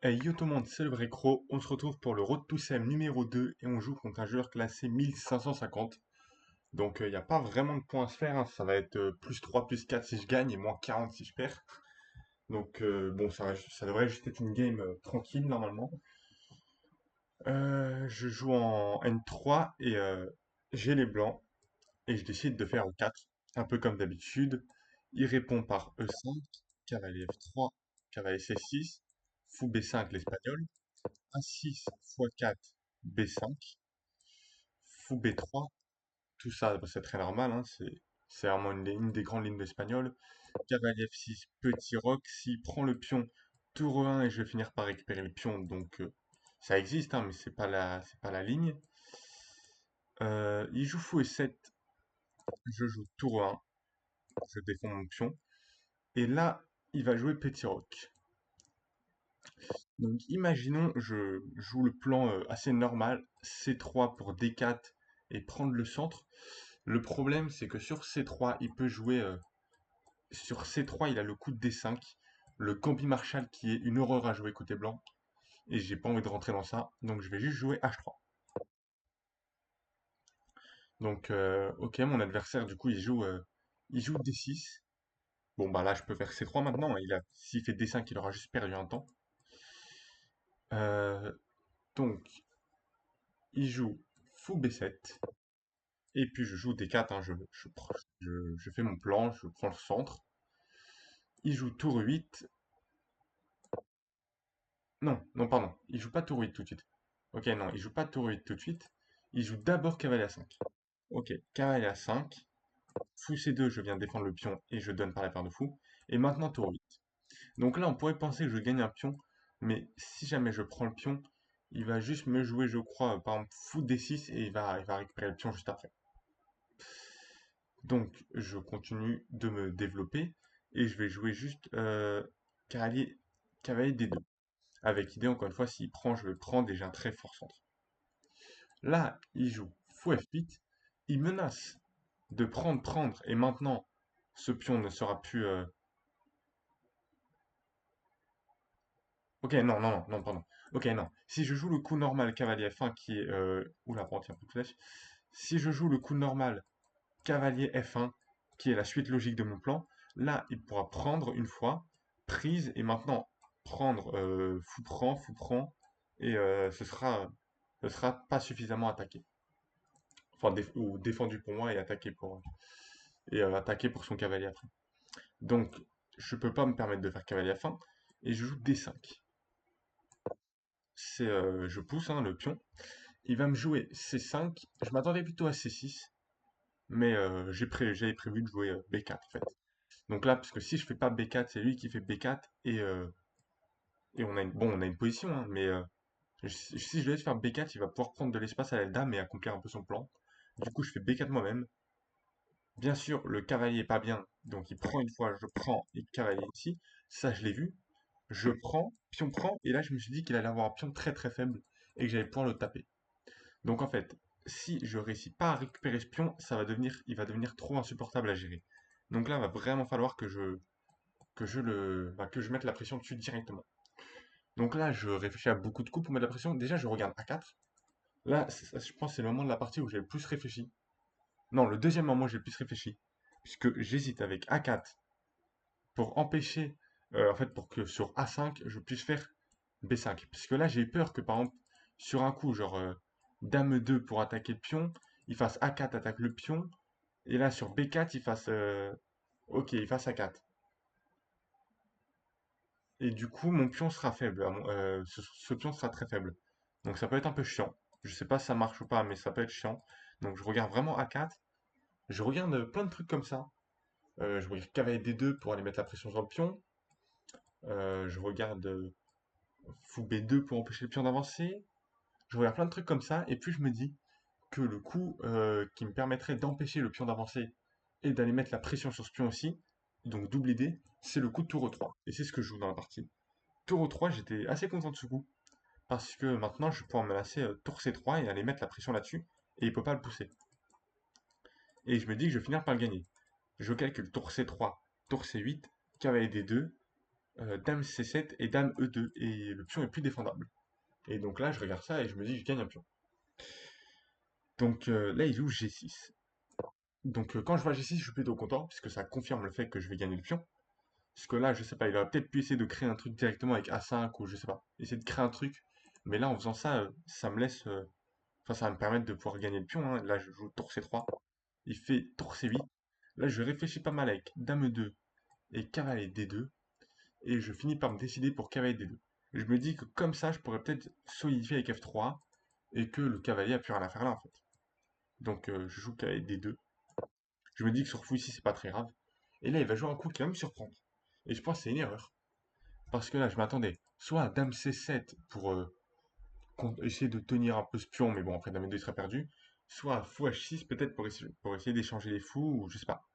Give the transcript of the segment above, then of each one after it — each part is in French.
Hey yo tout le monde, c'est le vrai Cro, on se retrouve pour le Road to Sem numéro 2 et on joue contre un joueur classé 1550. Donc il n'y a pas vraiment de points à se faire, hein. Ça va être plus 3 plus 4 si je gagne et moins 40 si je perds. Donc bon, ça devrait juste être une game tranquille normalement. Je joue en N3 et j'ai les blancs et je décide de faire E4, un peu comme d'habitude. Il répond par E5, cavalier F3, cavalier C6, fou B5 l'espagnol. A6 fois 4, B5, fou B3, tout ça, bah, c'est très normal, hein, c'est vraiment une des grandes lignes d'espagnol. Cavalier F6, petit roc, s'il prend le pion, tour E1 et je vais finir par récupérer le pion, donc ça existe, hein, mais c'est pas la ligne. Il joue fou E7, je joue tour E1, je défends mon pion, et là, il va jouer petit roc. Donc imaginons, je joue le plan assez normal, C3 pour D4 et prendre le centre. Le problème, c'est que sur C3, il peut jouer. Sur C3, il a le coup de D5, le Gambit Marshall qui est une horreur à jouer côté blanc. Et j'ai pas envie de rentrer dans ça, donc je vais juste jouer H3. Donc, ok, mon adversaire, du coup, il joue D6. Bon, bah là, je peux faire C3 maintenant, hein. S'il fait D5, il aura juste perdu un temps. Euh, donc, il joue fou B7. Et puis, je joue D4, hein, je fais mon plan, je prends le centre. Il joue tour 8. Non, non, pardon. Il joue pas tour 8 tout de suite. Ok, non, il joue pas tour 8 tout de suite. Il joue d'abord cavalier à 5. Ok, cavalier à 5. Fou C2, je viens défendre le pion et je donne par la paire de fou. Et maintenant tour 8. Donc là, on pourrait penser que je gagne un pion, mais si jamais je prends le pion, il va juste me jouer, je crois, par exemple, fou D6 et il va récupérer le pion juste après. Donc, je continue de me développer et je vais jouer juste cavalier, cavalier D2. Avec idée, encore une fois, s'il prend, je vais prendre et j'ai un très fort centre. Là, il joue fou F8, il menace de prendre, et maintenant, ce pion ne sera plus... Ok, non, non, non, non, pardon. Ok, non. Si je joue le coup normal cavalier F1 qui est... Oula, pardon, tiens, coup de flèche. Si je joue le coup normal cavalier F1, qui est la suite logique de mon plan, là, il pourra prendre une fois, prise, et maintenant, prendre fou prend, et ce sera pas suffisamment attaqué. Enfin, ou défendu pour moi et attaqué pour son cavalier après. Donc, je peux pas me permettre de faire cavalier à fin, et je joue D5. Je pousse hein, le pion. Il va me jouer C5. Je m'attendais plutôt à C6, mais j'avais prévu de jouer B4 en fait. Donc là, parce que si je fais pas B4, c'est lui qui fait B4 et on a une position, hein, mais si je laisse faire B4, il va pouvoir prendre de l'espace à la dame et accomplir un peu son plan. Du coup, je fais B4 moi-même. Bien sûr, le cavalier est pas bien, donc il prend une fois, je prends et cavalier ici. Ça, je l'ai vu. Je prend, et là, je me suis dit qu'il allait avoir un pion très très faible et que j'allais pouvoir le taper. Donc en fait, si je réussis pas à récupérer ce pion, il va devenir trop insupportable à gérer. Donc là, il va vraiment falloir que je mette la pression dessus directement. Donc là, je réfléchis à beaucoup de coups pour mettre la pression. Déjà, je regarde A4. Là, je pense que c'est le moment de la partie où j'ai le plus réfléchi. Non, le deuxième moment où j'ai le plus réfléchi. Puisque j'hésite avec A4 pour empêcher, en fait, pour que sur A5, je puisse faire B5. Parce que là, j'ai peur que, par exemple, sur un coup, genre Dame 2 pour attaquer le pion, il fasse A4, attaque le pion, et là, sur B4, il fasse, ok, il fasse A4. Et du coup, mon pion sera faible. Ce pion sera très faible. Donc ça peut être un peu chiant. Je sais pas si ça marche ou pas, mais ça peut être chiant. Donc je regarde vraiment A4. Je regarde plein de trucs comme ça. Je regarde cavalier D2 pour aller mettre la pression sur le pion. Je regarde fou B2 pour empêcher le pion d'avancer. Je regarde plein de trucs comme ça, et puis je me dis que le coup qui me permettrait d'empêcher le pion d'avancer et d'aller mettre la pression sur ce pion aussi, donc double idée, c'est le coup de tour E3. Et c'est ce que je joue dans la partie. Tour E3, j'étais assez content de ce coup, parce que maintenant je vais pouvoir menacer tour C3 et aller mettre la pression là-dessus, et il peut pas le pousser. Et je me dis que je vais finir par le gagner. Je calcule tour C3, tour C8, cavalier D2, dame C7 et dame E2, et le pion est plus défendable. Et donc là, je regarde ça et je me dis, je gagne un pion. Donc là, il joue G6. Donc quand je vois G6, je suis plutôt content, puisque ça confirme le fait que je vais gagner le pion. Parce que là, je sais pas, il aurait peut-être pu essayer de créer un truc directement avec A5, ou je sais pas, essayer de créer un truc. Mais là, en faisant ça, ça me laisse... Enfin, ça va me permettre de pouvoir gagner le pion, hein. Là, je joue tour C3. Il fait tour C8. Là, je réfléchis pas mal avec dame E2 et cavalier D2. Et je finis par me décider pour cavalier D2. Je me dis que comme ça, je pourrais peut-être solidifier avec F3 et que le cavalier a plus rien à faire là, en fait. Donc, je joue cavalier D2. Je me dis que sur fou ici, c'est pas très grave. Et là, il va jouer un coup qui va me surprendre. Et je pense que c'est une erreur. Parce que là, je m'attendais soit à dame C7 pour essayer de tenir un peu ce pion, mais bon, après dame E2 il serait perdu. Soit à fou H6, peut-être pour essayer d'échanger les fous, ou je sais pas.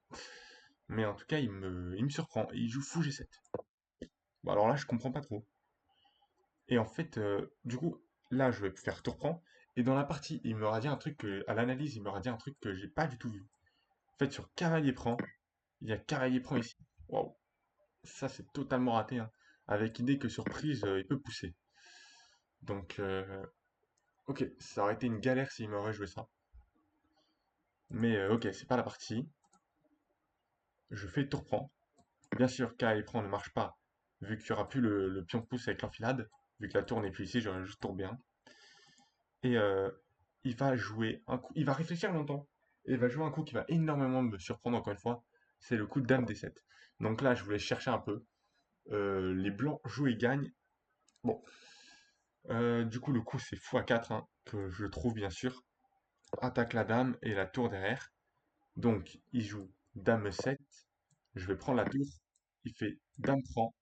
Mais en tout cas, il me surprend. Il joue fou G7. Bon, alors là, je comprends pas trop. Et en fait, du coup, là, je vais faire tour prend. Et dans la partie, il m'aura dit un truc à l'analyse, il m'aura dit un truc que j'ai pas du tout vu. En fait, sur cavalier prend, il y a cavalier prend ici. Waouh, ça c'est totalement raté, hein. Avec l'idée que sur prise, il peut pousser. Donc, ok, ça aurait été une galère s'il m'aurait joué ça. Mais ok, c'est pas la partie. Je fais tour prend. Bien sûr, cavalier prend ne marche pas, vu qu'il n'y aura plus le pion pousse avec l'enfilade. Vu que la tour n'est plus ici, j'aurais juste tour bien. Et il va jouer un coup. Il va réfléchir longtemps. Et il va jouer un coup qui va énormément me surprendre encore une fois. C'est le coup de dame D7. Donc là, je voulais chercher un peu. Les blancs jouent et gagnent. Bon, du coup, le coup, c'est fou à 4, hein, que je trouve bien sûr. Attaque la dame et la tour derrière. Donc, il joue dame 7. Je vais prendre la tour. Il fait dame prend.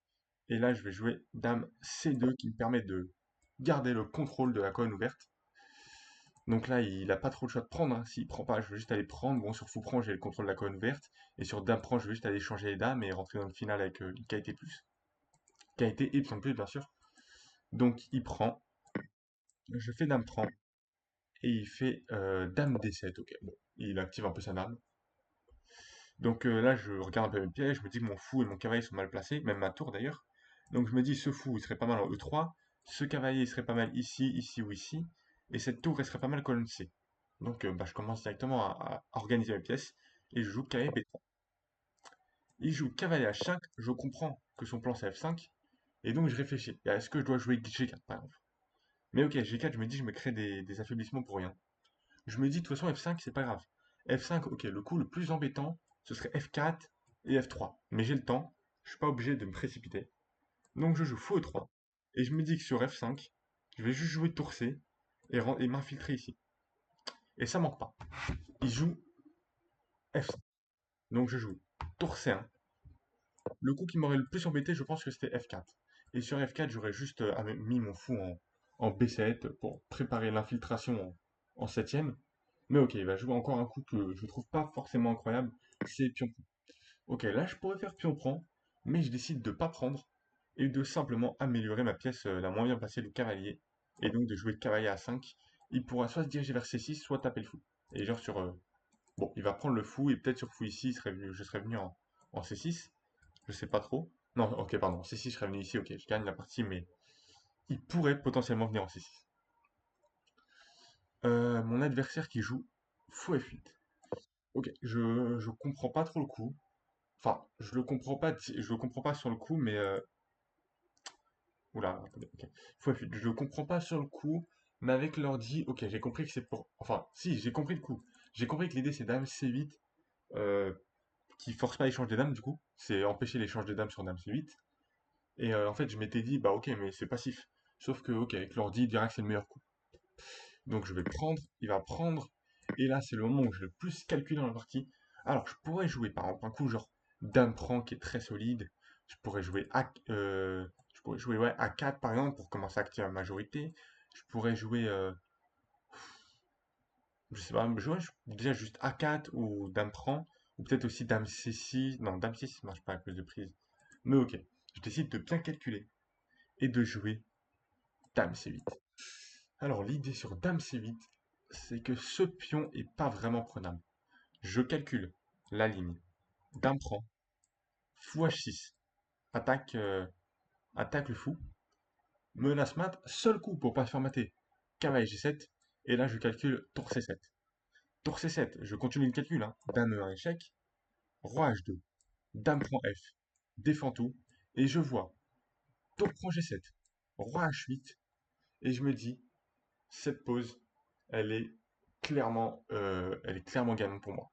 Et là, je vais jouer dame C2 qui me permet de garder le contrôle de la colonne ouverte. Donc là, il a pas trop le choix de prendre, hein. S'il prend pas, je vais juste aller prendre. Bon, sur fou prend, j'ai le contrôle de la colonne verte. Et sur dame prend, je vais juste aller changer les dames et rentrer dans le final avec une qualité plus. Qualité et pion plus, bien sûr. Donc il prend. Je fais dame prend. Et il fait dame D7. Ok, bon. Il active un peu sa dame. Donc là, je regarde un peu mes pièges. Je me dis que mon fou et mon cavalier sont mal placés. Même ma tour d'ailleurs. Donc je me dis, ce fou, il serait pas mal en E3. Ce cavalier, il serait pas mal ici, ici ou ici. Et cette tour, elle serait pas mal colonne C. Donc bah, je commence directement à organiser mes pièces et je joue cavalier B3. Il joue cavalier H5, je comprends que son plan c'est F5, et donc je réfléchis. Est-ce que je dois jouer G4 par exemple? Mais ok, G4, je me dis, je me crée des affaiblissements pour rien. Je me dis, de toute façon, F5, c'est pas grave. F5, ok, le coup le plus embêtant, ce serait F4 et F3. Mais j'ai le temps, je suis pas obligé de me précipiter. Donc je joue fou E3, et je me dis que sur F5, je vais juste jouer tour C et m'infiltrer ici. Et ça manque pas. Il joue F5. Donc je joue tour C1. Le coup qui m'aurait le plus embêté, je pense que c'était F4. Et sur F4, j'aurais juste mis mon fou en B7 pour préparer l'infiltration en 7ème. Mais ok, il va jouer encore un coup que je trouve pas forcément incroyable, c'est pion prend. Ok, là je pourrais faire pion prend, mais je décide de pas prendre et de simplement améliorer ma pièce la moins bien placée, le cavalier, et donc de jouer cavalier à 5. Il pourra soit se diriger vers C6, soit taper le fou. Et genre sur... bon, il va prendre le fou, et peut-être sur fou ici, je serais venu en C6. Je sais pas trop. Non, ok, pardon. C6, je serais venu ici, ok, je gagne la partie, mais il pourrait potentiellement venir en C6. Mon adversaire qui joue fou F8. Ok, je comprends pas trop le coup. Enfin, je le comprends pas sur le coup, mais oula, attendez, ok. Fou F8, je le comprends pas sur le coup, mais avec l'ordi, ok, j'ai compris que c'est pour. Enfin, si, j'ai compris le coup. J'ai compris que l'idée c'est dame C8, euh, qui force pas l'échange des dames, du coup. C'est empêcher l'échange des dames sur dame C8. Et en fait, je m'étais dit, bah ok, mais c'est passif. Sauf que, ok, avec l'ordi, il dira que c'est le meilleur coup. Donc je vais prendre, il va prendre, et là, c'est le moment où je vais le plus calculer dans la partie. Alors, je pourrais jouer, par exemple, un coup genre Dame prend qui est très solide. Je pourrais jouer ouais, A4, par exemple, pour commencer à activer la majorité. Je pourrais jouer, je sais pas, déjà juste A4 ou Dame prend, ou peut-être aussi Dame C6. Non, Dame C6 marche pas à cause de prise. Mais ok, je décide de bien calculer et de jouer Dame C8. Alors l'idée sur Dame C8, c'est que ce pion est pas vraiment prenable. Je calcule la ligne. Dame prend, fou H6, attaque. attaque le fou, menace mat, seul coup pour pas se faire mater. Cavalier G7, et là je calcule tour C7. Tour C7, je continue le calcul, hein. Dame E1 échec, roi H2, dame prend F, défend tout, et je vois tour prend G7, roi H8, et je me dis, cette pause, elle est clairement gagnante pour moi.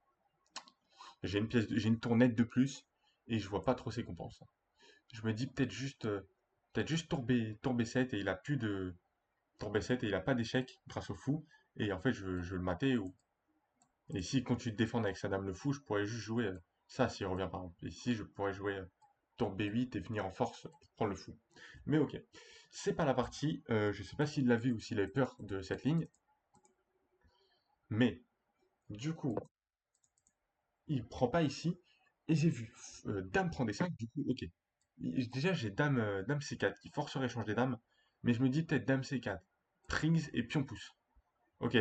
J'ai une tour nette de plus, et je vois pas trop ses compenses. Je me dis peut-être juste tour B7 et il a plus de tour B7 et il a pas d'échec grâce au fou. Et en fait, je veux le mater. Et s'il continue de défendre avec sa dame le fou, je pourrais juste jouer ça s'il revient par exemple. Et ici, je pourrais jouer tour B8 et venir en force pour prendre le fou. Mais ok, c'est pas la partie. Je sais pas s'il l'a vu ou s'il avait peur de cette ligne. Mais du coup, il prend pas ici. Et j'ai vu dame prend D5. Du coup, ok. Déjà, j'ai dame C4 qui forcerait échange des dames. Mais je me dis peut-être dame C4, trings et pion pouce. Ok,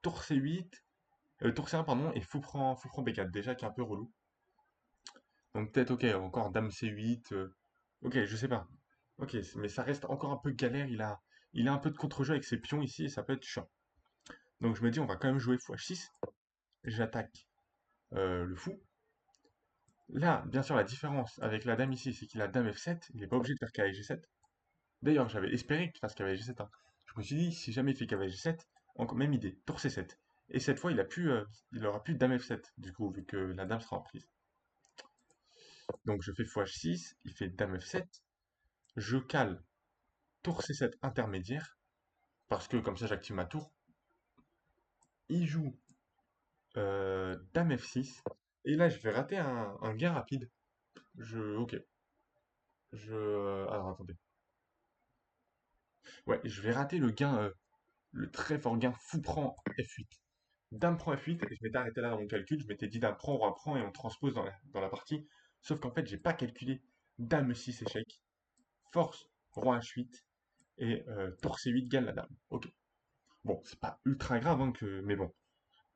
tour C8, tour C1, pardon, et fou prend B4, déjà qui est un peu relou. Donc peut-être, ok, encore dame C8, ok, je sais pas. Ok, mais ça reste encore un peu galère, il a un peu de contre-jeu avec ses pions ici, et ça peut être chiant. Donc je me dis, on va quand même jouer x6, j'attaque le fou. Là, bien sûr, la différence avec la dame ici, c'est qu'il a dame F7, il n'est pas obligé de faire cavalier G7. D'ailleurs, j'avais espéré qu'il fasse cavalier G7, hein. Je me suis dit, si jamais il fait cavalier G7, encore même idée, tour C7. Et cette fois, il aura plus dame F7, du coup, vu que la dame sera en prise. Donc je fais x6, il fait dame F7, je cale tour C7 intermédiaire, parce que comme ça j'active ma tour. Il joue dame F6, et là je vais rater un gain rapide. Ok, alors attendez. Ouais, je vais rater le très fort gain fou prend F8. Dame prend F8, et je m'étais arrêté là dans mon calcul, je m'étais dit dame prend, roi prend, et on transpose dans la partie. Sauf qu'en fait, j'ai pas calculé dame 6 échec, force, roi H8, et tour C8 gagne la dame. Ok. Bon, c'est pas ultra grave, hein, mais bon,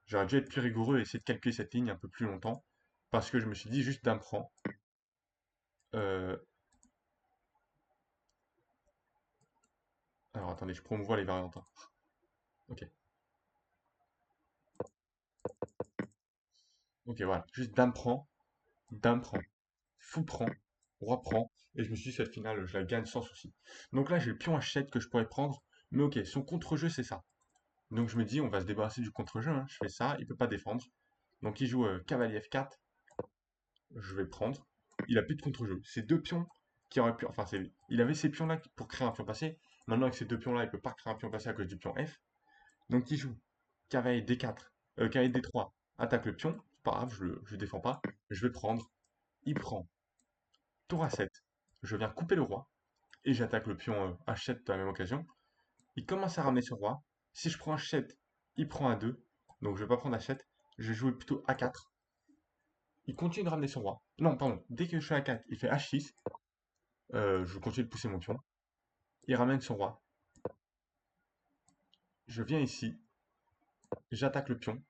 j'aurais dû être plus rigoureux et essayer de calculer cette ligne un peu plus longtemps, parce que je me suis dit juste dame prend. Euh, Alors attendez, je promouvois les variantes, hein. Ok, ok, voilà, juste dame prend, fou prend, roi prend, et je me suis dit cette finale, je la gagne sans souci. Donc là, j'ai le pion H7 que je pourrais prendre, mais ok, son contre-jeu c'est ça. Donc je me dis, on va se débarrasser du contre-jeu, hein. Je fais ça, il peut pas défendre. Donc il joue cavalier F4, je vais prendre. Il a plus de contre-jeu. Ces deux pions qui auraient pu. Enfin, il avait ces pions-là pour créer un pion passé. Maintenant, avec ces deux pions-là, il peut pas créer un pion passé à cause du pion F. Donc il joue cavalier D4, cavalier D3, attaque le pion. C'est pas grave, je défends pas. Je vais prendre. Il prend tour A7. Je viens couper le roi. Et j'attaque le pion H7 à la même occasion. Il commence à ramener son roi. Si je prends H7, il prend A2. Donc je vais pas prendre H7. Je vais jouer plutôt A4. Il continue de ramener son roi. Non, pardon. Dès que je suis A4, il fait H6. Je continue de pousser mon pion. Il ramène son roi. Je viens ici. J'attaque le pion.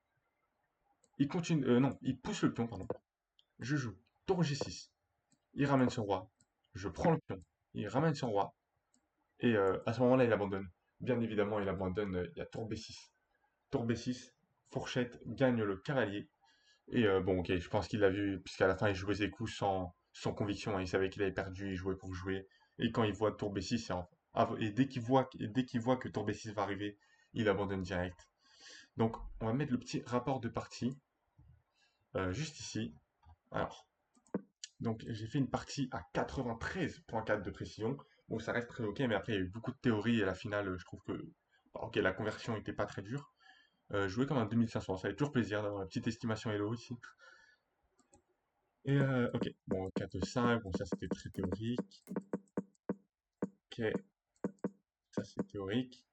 Il continue. Non, il pousse le pion, pardon. Je joue tour G6. Il ramène son roi. Je prends le pion. Il ramène son roi. Et à ce moment-là, il abandonne. Bien évidemment, il abandonne. Il y a tour B6. Tour B6. Fourchette gagne le cavalier. Et bon, ok, je pense qu'il l'a vu, puisqu'à la fin, il jouait ses coups sans conviction, hein. Il savait qu'il avait perdu, il jouait pour jouer. Et quand il voit tour B6, et dès qu'il voit que tour B6 va arriver, il abandonne direct. Donc, on va mettre le petit rapport de partie juste ici. Alors, donc j'ai fait une partie à 93,4 de précision. Bon, ça reste très ok, mais après, il y a eu beaucoup de théories et la finale, je trouve que ok, la conversion n'était pas très dure. Jouer comme un 2500, ça fait toujours plaisir d'avoir une petite estimation Elo ici. Et ok, bon, 4-5, bon, ça c'était très théorique. Ok, ça c'est théorique.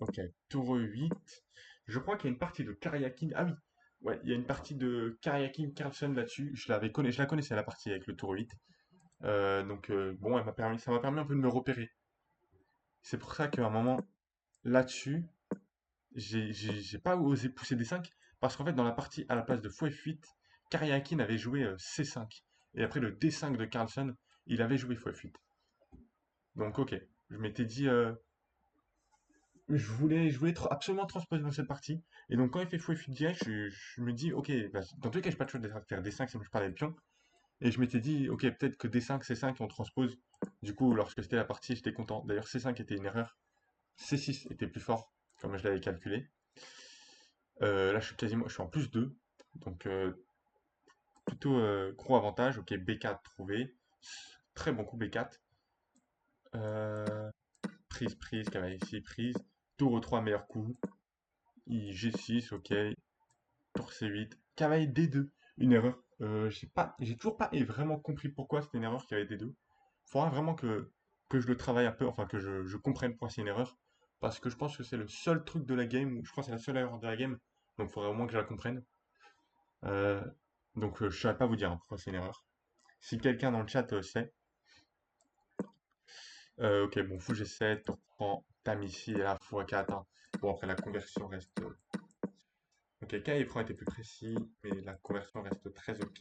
Ok, tour 8. Je crois qu'il y a une partie de Karyakin. Ah oui, ouais, il y a une partie de Karyakin Carlsen là-dessus. Je la connaissais la partie avec le tour 8. Donc bon, ça m'a permis un peu de me repérer. C'est pour ça qu'à un moment là-dessus, j'ai pas osé pousser des 5 parce qu'en fait dans la partie à la place de fou F8, Karyakin avait joué C5 et après le D5 de Carlsen, il avait joué x8. Donc ok, je m'étais dit, je voulais absolument transposer dans cette partie. Et donc quand il fait x8 direct, je me dis, ok, bah, dans tous les cas, j'ai pas de choix de faire D5 sinon je perds les pions. Et je m'étais dit, ok, peut-être que D5, C5, on transpose. Du coup, lorsque c'était la partie, j'étais content. D'ailleurs, C5 était une erreur. C6 était plus fort, comme je l'avais calculé. Là, je suis en plus 2. Donc, plutôt gros avantage. Ok, B4 trouvé. Très bon coup B4. Euh, prise, cavalier ici, prise. Tour E3, meilleur coup. G6, ok. Tour C8. Cavalier D2. Une erreur. J'ai toujours pas vraiment compris pourquoi c'était une erreur qu'il y avait D2. Faudra vraiment que je le travaille un peu, enfin que je comprenne pourquoi c'est une erreur. Parce que je pense que c'est le seul truc de la game, ou je crois que c'est la seule erreur de la game. Donc il faudrait au moins que je la comprenne. Euh, donc je ne saurais pas vous dire hein, pourquoi c'est une erreur. Si quelqu'un dans le chat sait. Ok, bon, fou G7, on reprend Dame ici et là, fou A4. Hein. Bon, après la conversion reste. Ok, K et prend était plus précis, mais la conversion reste très ok.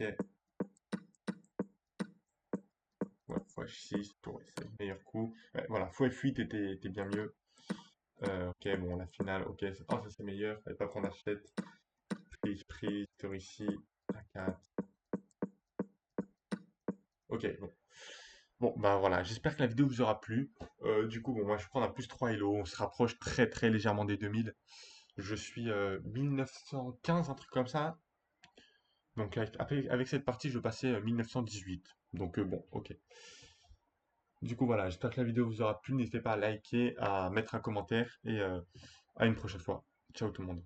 Ouais, fou H6, tour c'est le meilleur coup. Ouais, voilà, fou F8 était bien mieux. Ok, bon, la finale, ok. Oh, ça c'est meilleur. Fallait pas prendre H7. Prise, tour ici, A4. Ok, bon. Bon, bah voilà, j'espère que la vidéo vous aura plu. Du coup, bon, moi je prends un plus 3 Elo, on se rapproche très très légèrement des 2000. Je suis 1915, un truc comme ça. Donc avec cette partie, je passais 1918. Donc bon, ok. Du coup, voilà, j'espère que la vidéo vous aura plu. N'hésitez pas à liker, à mettre un commentaire et à une prochaine fois. Ciao tout le monde.